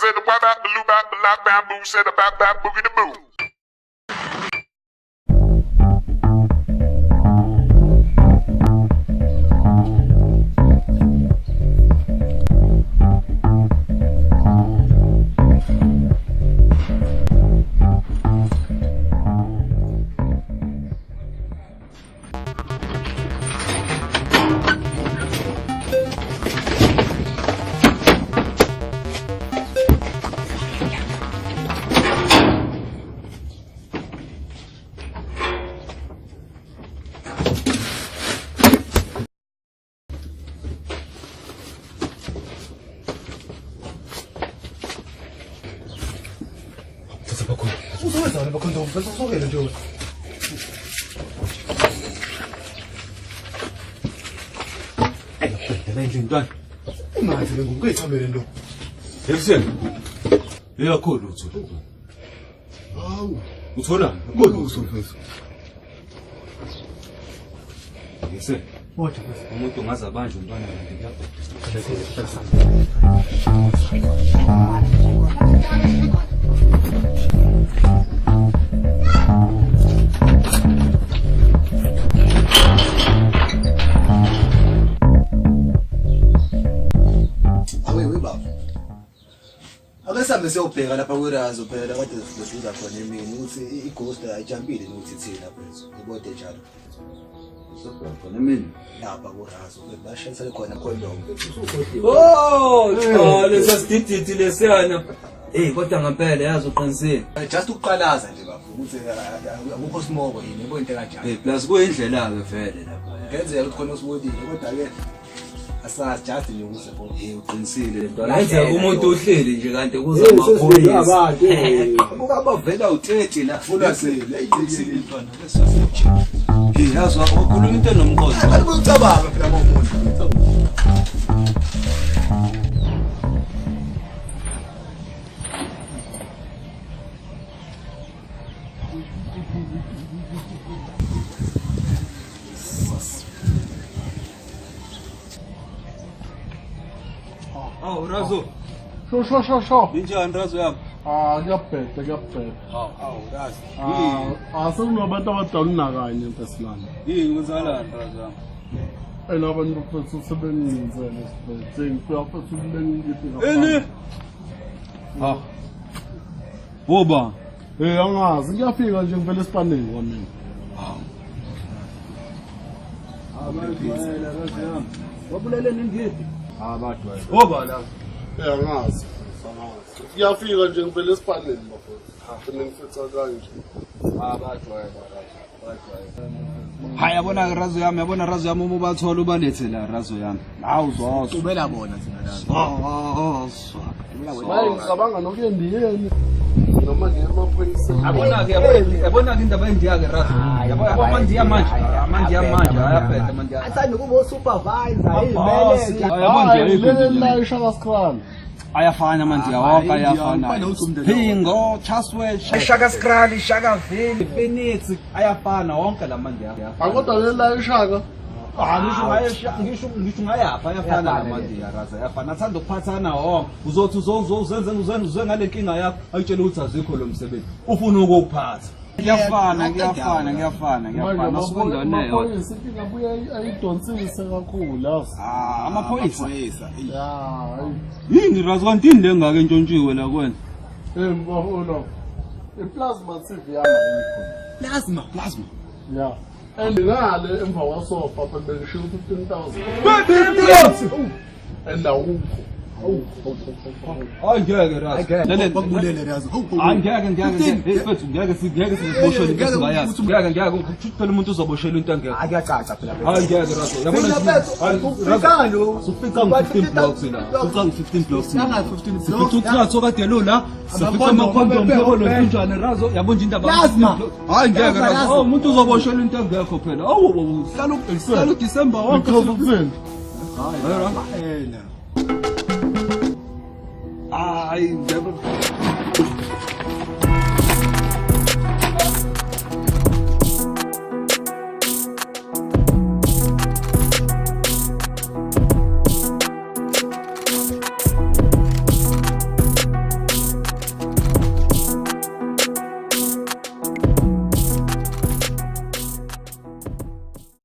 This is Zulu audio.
said the wop bop the loop bop the lock bamboo said the bop bop boogie the boo. uzowezana bakhondomu bese usokele nje Nje mntwana. ungathi le nguke ithambele nto Ekuseni. Uyakhola utho. hawu Uthola? koluso mfethu Yese. wathi mfethu Umuntu ungaze abanjwe umntwana kanti kuyabheda. awe baba ake sambe siyobheka lapha kwerazo phela kade sizosuza khona emini ukuthi ighost ayijampile nokuthi thina mfethu ibode njalo Khona mina. lapha kwerazo bashayisele khona condom Oh, cha lesasidididi lesiyana. Kodwa ngempela yazi uqinisile. just ukuqalaza nje baba ukuthi akukho smoko yini yebo into kanjani Plus kuyindlela ke vele lapha. ngenzeka ukuthi khona usibodile kodwa ke asazi just nje ukuze Uqinisile lento. Yenza umuntu uhleli nje kanti kuza amaphoyisa. buka bavela u30 la funa sele Uqinisile intwana lesasitshe. Yazi wakhuluma into enomqondo. alikucabanga phela ngomuntu Awu Razo, Sho. linjani Razo yami? Kuyabheda. awurazi Sekunabantu abadala kanye empesilana. Yini kwenzakalani Razo yami? Elabantu bafethu sebenzele sibhedze ngiyafethu kulengiphi Eni? Ha. Boba. angazi ngiyafika nje ngivele esipaneni kwamina. Wabuleleni ngiphi? Abadwa. Boba la. Angazi. Ngiyafika nje ngivele esipaneni bafethu. Ngifetha kanje. Hayi yabona ke Razo yami, yabona Razo yami uma bathola ubalethe la Razo yami. Hawu zozo. ubela bona thina la Hayi ngicabanga nokuyendiyeni. Noma ngiyamaphoyisa. Yabona ke indaba endiya ke Razo. Yabona amandiya manje ayaphetha amandiya. athanda kubo supervisor imanager Hayi lele ishaka scrum. Ayafana amandiya wonke ayafana. Pingo, Chaswell, Shaka Skrali, Shaka Vili, Phoenix ayafana wonke la mandiya. Akodwa lele ishaka. Ngisho ngayapha ayafana la mandiya Razo ayafana. Athanda ukuphathana wonke. Uzothi uzenze ngale nkinga yakho ayitshela ukuthi azikho lo msebenzi. Ufuna ukuphatha. Ngiyafana. Sikondane yona. Amaphoyisa ingabuye ayidonsise kakhulu lazi. Amaphoyisa. Ya, Yini Razo kanti ini lengake entshontshiwe la kwena? mbona. Iplasma TV yami Plasma. ya. And ngale emva kwasofa phela ngisho 15,000. And awukho. Angeke Razo. bakubulele razo Ngeke siboshele into singayazi. Ngeke ukuthi phela umuntu uzoboshelwa into engekho. akuyacaca phela Ngeke Razo. Razo Sufika ngi-15 blocks la. Sufika ngi-15 blocks. Sanga 15 Sifika uthatho kade lo la. Sifika amakhondom phela lontunjane Razo. Yabona nje indaba. Hayi ngeke Razo. Umuntu uzoboshelwa into engekho phela. Awu hlala December wonke. Hayi ngeke.